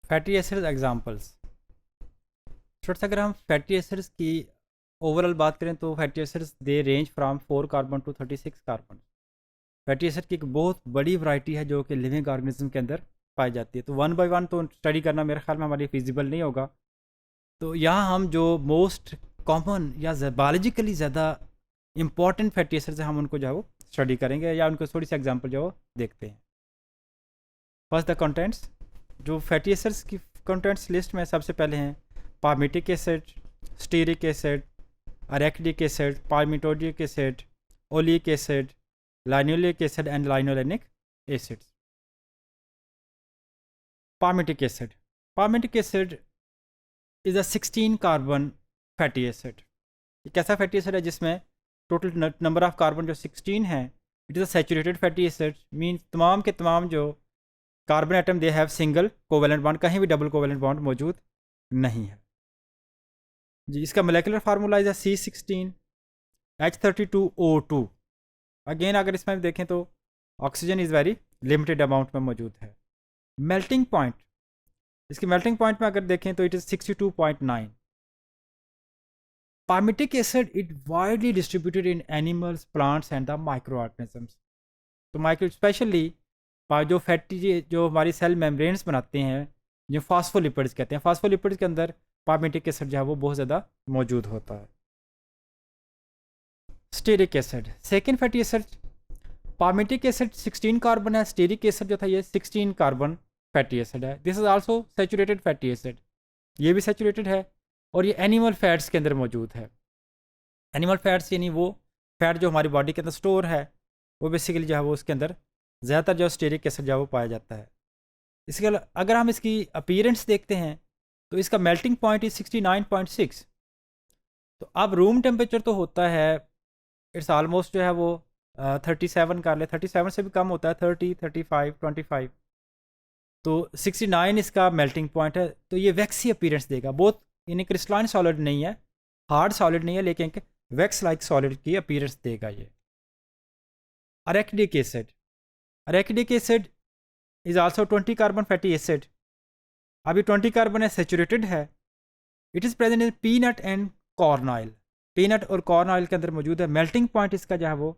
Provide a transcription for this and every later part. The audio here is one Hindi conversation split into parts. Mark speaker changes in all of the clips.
Speaker 1: Fatty acids examples. थोड़ा अगर हम फैटी एसिड्स की ओवरऑल बात करें तो fatty acids they range from 4 carbon to 36 carbon. Fatty acid की एक बहुत बड़ी वैरायटी है जो कि लिविंग ऑर्गेनिज्म के अंदर पाई जाती है। तो वन बाय वन तो स्टडी करना मेरे ख्याल में हमारे फिजिबल नहीं होगा। तो यहाँ हम जो मोस्ट कॉमन या बायोलॉजिकली ज़्यादा इंपॉर्टेंट फैटी एसिड्स हैं हम उनको जो है वो स्टडी करेंगे या उनको थोड़ी सी एग्जांपल जो है वो देखते हैं। First the contents. जो फैटी एसिड्स की कंटेंट्स लिस्ट में सबसे पहले हैं palmitic acid, stearic acid, arachidic acid, palmitoleic acid, oleic acid, linoleic acid and linolenic acids. Palmitic acid. Palmitic acid is a 16 carbon fatty acid. एक ऐसा फैटी एसिड है जिसमें टोटल नंबर ऑफ कार्बन जो 16 है। It is a saturated fatty acid, means तमाम के तमाम जो carbon atom they have single covalent bond, कहीं भी डबल कोवेलेंट बॉन्ड मौजूद नहीं है जी। इसका molecular formula is C16H32O2। Again अगर इसमें देखें तो oxygen is very limited amount में मौजूद है। मेल्टिंग पॉइंट, इसकी मेल्टिंग पॉइंट में अगर देखें तो it is 62.9। Palmitic acid it widely distributed in animals, plants and the micro organisms. तो माइक्रो स्पेशली जो फैटी जो हमारी सेल मेम्ब्रेन्स बनाते हैं, जो फास्फोलिपिड्स कहते हैं, फास्फोलिपिड्स के अंदर पामिटिक एसिड जो है वो बहुत ज़्यादा मौजूद होता है। Stearic acid, second fatty acid. Palmitic acid 16 carbon है, स्टीरिक एसिड जो था ये 16 कार्बन फैटी एसिड है। This is also saturated fatty acid, ये भी सैचुरेटेड है और ये एनिमल फैट्स के अंदर मौजूद है। एनिमल फैट्स यानी वो फैट जो हमारी बॉडी के अंदर स्टोर है, वो बेसिकली जो है वो उसके अंदर ज़्यादातर जो स्टीरिक एसिड जो है वो पाया जाता है। इसके अगर हम इसकी अपीयरेंस देखते हैं तो इसका मेल्टिंग पॉइंट इज 69.6। तो अब रूम टेम्परेचर तो होता है इट्स ऑलमोस्ट जो है वो 37 कर ले, 37 से भी कम होता है, 30, 35, 25। तो 69 इसका मेल्टिंग पॉइंट है। तो ये वैक्सी अपीयरेंस देगा, बहुत यानी क्रिस्टलाइन सॉलिड नहीं है, हार्ड सॉलिड नहीं है, लेकिन वैक्स लाइक सॉलिड की अपीयरेंस देगा ये। Arachidic acid, arachidic acid is also 20 carbon fatty acid. अभी 20 कार्बन है, सेचुरेटेड है। It is present in peanut and corn oil, peanut और कॉर्न ऑयल के अंदर मौजूद है। मेल्टिंग पॉइंट इसका जो है वो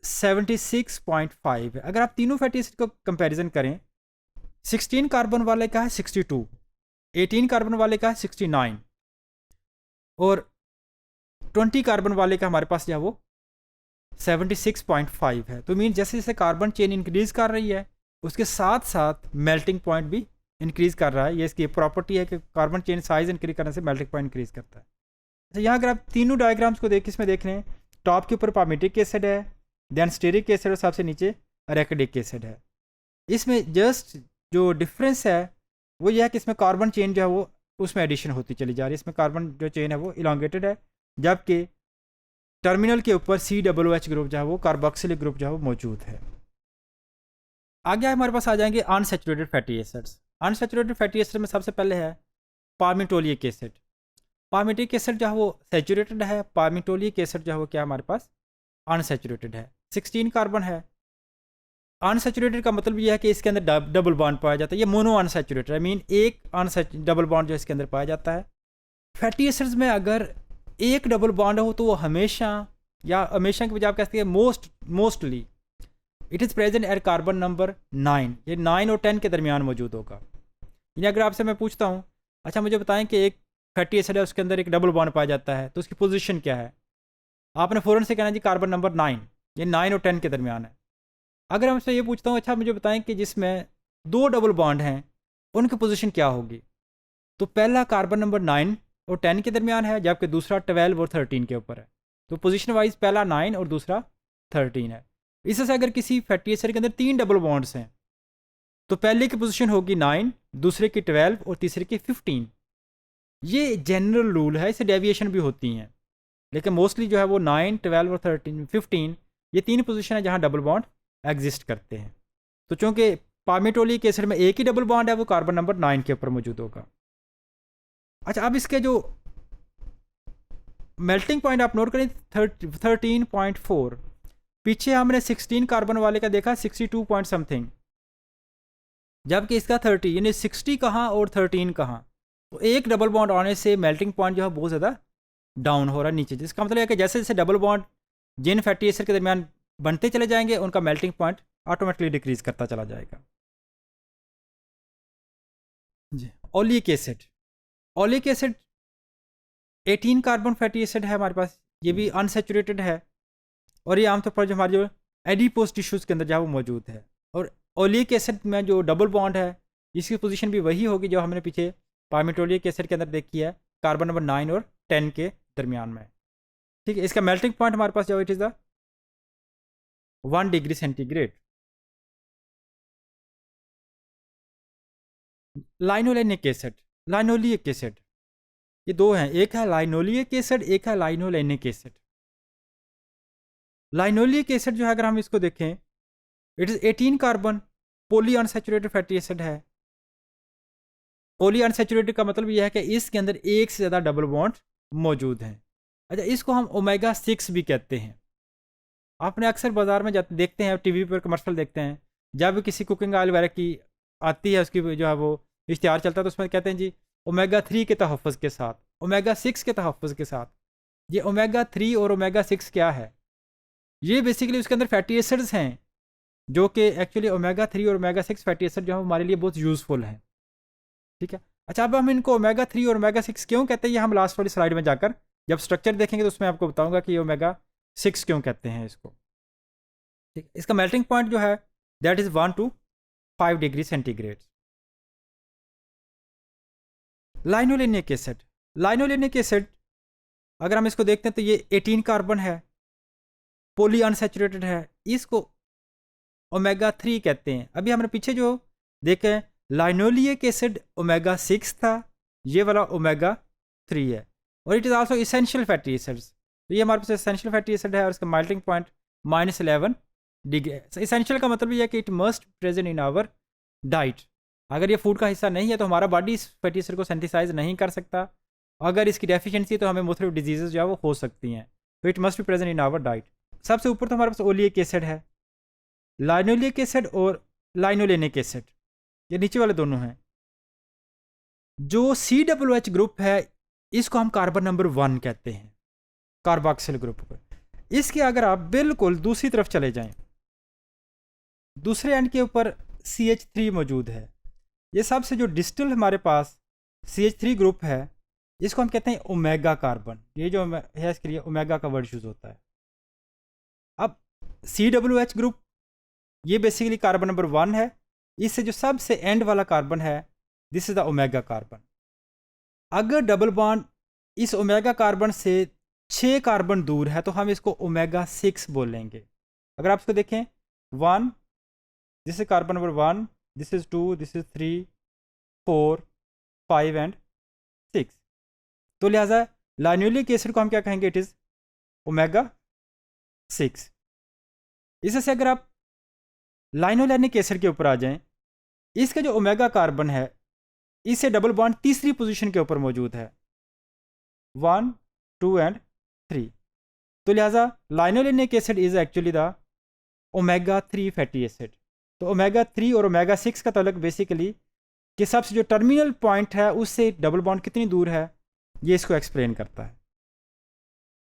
Speaker 1: 76.5 है। अगर आप तीनों फैटी एसिड को कंपैरिजन करें, 16 कार्बन वाले का है 62, 18 कार्बन वाले का है 69 और 20 कार्बन वाले का हमारे पास जो है वो 76.5 है। तो मीन जैसे जैसे कार्बन चेन इंक्रीज कर रही है उसके साथ साथ मेल्टिंग पॉइंट भी इंक्रीज कर रहा है। ये इसकी प्रॉपर्टी है कि कार्बन चेन साइज इंक्रीज करने से मेल्टिंग पॉइंट इंक्रीज करता है। तो यहाँ अगर आप तीनों डायग्राम्स को देख इसमें देख रहे हैं, टॉप के ऊपर पामिटिक एसिड है, देन स्टीरिक एसिड और सबसे नीचे अरेक्टिक एसिड है। इसमें जस्ट जो डिफरेंस है वो यह है कि इसमें कार्बन चेन जो है वो उसमें एडिशन होती चली जा रही है। इसमें कार्बन जो चेन है वो इलांगेटेड है, जबकि टर्मिनल के ऊपर COOH ग्रुप जो है वो कार्बोक्सिलिक ग्रुप जो है वो मौजूद है। आगे हमारे पास आ जाएंगे unsaturated fatty acids. Unsaturated fatty acid में सबसे पहले है पामिटोलिक एसिड। पामिटिक एसिड जो है वो सैचुरेटेड है, पामिटोलिक एसिड जो है वो क्या हमारे पास अनसैचुरेटेड है, 16 कार्बन है। अनसैचुरेटेड का मतलब यह है कि इसके अंदर डबल बॉन्ड पाया जाता है। ये मोनो अनसैचुरेटेड है, मीन एक डबल बॉन्ड जो इसके अंदर पाया जाता है। फैटी एसिड्स में अगर एक डबल बॉन्ड हो तो वो हमेशा या हमेशा के बजाय आप कह सकते हैं mostly it is present at carbon number 9। ये 9 और 10 के दरमियान मौजूद होगा। यानी अगर आपसे मैं पूछता हूँ, अच्छा मुझे बताएं कि एक फैटी एसिड है उसके अंदर एक डबल बॉन्ड पाया जाता है, तो उसकी पोजीशन क्या है, आपने फ़ौरन से कहना जी कार्बन नंबर 9, ये 9 और 10 के दरमियान है। अगर मैं आपसे ये पूछता हूँ, अच्छा मुझे बताएं कि जिसमें 2 डबल बॉन्ड हैं उनकी पोजीशन क्या होगी, तो पहला कार्बन नंबर 9 और 10 के दरमियान है, जबकि दूसरा 12 और 13 के ऊपर है। तो पोजीशन वाइज पहला 9 और दूसरा 13 है। इससे अगर किसी फैटी एसिड के अंदर 3 डबल बॉन्ड्स हैं तो पहले की पोजीशन होगी 9, दूसरे की 12 और तीसरे की 15। ये जनरल रूल है, इससे डेविएशन भी होती हैं, लेकिन मोस्टली जो है वो 9, 12 और 13, 15 ये 3 पोजीशन है जहाँ डबल बॉन्ड एग्जिस्ट करते हैं। तो चूँकि पामिटोलिक एसिड में एक ही डबल बॉन्ड है, वो कार्बन नंबर 9 के ऊपर मौजूद होगा। अच्छा, अब इसके जो मेल्टिंग पॉइंट आप नोट करें 13.4, पीछे हमने 16 कार्बन वाले का देखा 62 पॉइंट समथिंग, जबकि इसका 30, यानी 60 कहाँ और 13 कहाँ। तो एक डबल बॉन्ड आने से मेल्टिंग पॉइंट जो है बहुत ज़्यादा डाउन हो रहा है नीचे, जिसका मतलब है कि जैसे जैसे डबल बॉन्ड जिन फैटी एसिड के दरमियान बनते चले जाएंगे उनका मेल्टिंग पॉइंट ऑटोमेटिकली डिक्रीज करता चला जाएगा। जी, oleic acid. Oleic acid 18 carbon fatty acid है हमारे पास, ये भी अनसेचुरेटेड है और ये आमतौर पर जो हमारे जो एडिपोज टिश्यूज़ के अंदर जो वो मौजूद है। और ओलिक एसिड में जो डबल बॉन्ड है इसकी पोजीशन भी वही होगी जो हमने पीछे पायमेटोलिक एसिड के अंदर देखी है, कार्बन नंबर 9 और 10 के दरमियान में। ठीक है, इसका मेल्टिंग पॉइंट हमारे पास जो it is the 1 degree centigrade. Linolenic acid, linoleic acid, ये दो हैं, एक है लाइनोलिक एसिड, एक है लाइनोलेनिक एसिड। लाइनोलिक एसिड जो है अगर हम इसको देखें, it is 18 carbon polyunsaturated fatty acid है। पोली अनसैचुरेटेड का मतलब यह है कि इसके अंदर एक से ज़्यादा डबल बॉन्ड मौजूद हैं। अच्छा, इसको हम ओमेगा 6 भी कहते हैं। आपने अक्सर बाज़ार में जाते देखते हैं, टीवी पर कमर्शियल देखते हैं, जब भी किसी कुकिंग ऑयल वगैरह की आती है उसकी जो है वो इश्तिहार चलता है तो उसमें कहते हैं जी ओमेगा 3 के तहफ़्फ़ुज़ के साथ, ओमेगा 6 के तहफ़्फ़ुज़ के साथ। ये ओमेगा 3 और ओमेगा 6 क्या है? ये बेसिकली उसके अंदर फैटी एसिड्स हैं जो कि एक्चुअली ओमेगा 3 और ओमेगा 6 फैटी एसिड जो है हमारे लिए बहुत यूज़फुल हैं। ठीक है, अच्छा अब हम इनको ओमेगा 3 और ओमेगा 6 क्यों कहते हैं, ये हम लास्ट वाली स्लाइड में जाकर जब स्ट्रक्चर देखेंगे तो उसमें आपको बताऊंगा कि ये ओमेगा 6 क्यों कहते हैं इसको। ठीक, इसका मेल्टिंग पॉइंट जो है that is 1 to 5 degree centigrade. Linolenic acid, linolenic acid अगर हम इसको देखते हैं तो ये 18 कार्बन है, पोली अनसैचुरेटेड है, इसको ओमेगा 3 कहते हैं। अभी हमने पीछे जो देखें लाइनोलिक एसिड ओमेगा 6 था, ये वाला ओमेगा 3 है। और it is also essential fatty acids, तो ये हमारे पास इसेंशियल फैटी एसिड है और इसका मेल्टिंग पॉइंट -11 डिग्री। इसेंशियल का मतलब ये है कि it must present in our diet. अगर ये फूड का हिस्सा नहीं है तो हमारा बॉडी इस फैटी एसिड को सेंथिसाइज नहीं कर सकता। अगर इसकी डेफिशिएंसी तो हमें मुख्तलिफ डिजीज़ जो है वो हो सकती हैं, तो it must be present in our diet. सबसे ऊपर तो हमारे पास ओलिक एसिड है, लाइनोलिक एसिड और लाइनोलेनिक एसिड, ये नीचे वाले दोनों हैं। जो COOH ग्रुप है इसको हम कार्बन नंबर 1 कहते हैं, कार्बोक्सिल ग्रुप को। इसके अगर आप बिल्कुल दूसरी तरफ चले जाएं, दूसरे एंड के ऊपर CH3 मौजूद है। ये सबसे जो डिस्टल हमारे पास CH3 ग्रुप है इसको हम कहते हैं ओमेगा कार्बन। ये जो है इसके लिए ओमेगा का वर्ड यूज होता है। अब COOH ग्रुप ये बेसिकली कार्बन नंबर 1 है, इससे जो सबसे एंड वाला कार्बन है this is the omega carbon. अगर डबल बॉन्ड इस ओमेगा कार्बन से 6 कार्बन दूर है तो हम इसको ओमेगा 6 बोलेंगे। अगर आप इसको देखें 1, this is carbon number 1, this is 2, this is 3, 4, 5 and 6। तो लिहाजा लाइनोलिक एसिड को हम क्या कहेंगे, इट इज ओमेगा 6। इससे अगर आप लाइनोलेनिक एसिड के ऊपर आ जाएं, इसका जो ओमेगा कार्बन है इससे डबल बॉन्ड तीसरी पोजीशन के ऊपर मौजूद है, 1, 2 एंड 3। तो लिहाजा linolenic acid is actually the omega 3 fatty acid. तो ओमेगा 3 और ओमेगा 6 का ताल्लुक बेसिकली कि सबसे जो टर्मिनल पॉइंट है उससे डबल बॉन्ड कितनी दूर है ये इसको एक्सप्लेन करता है।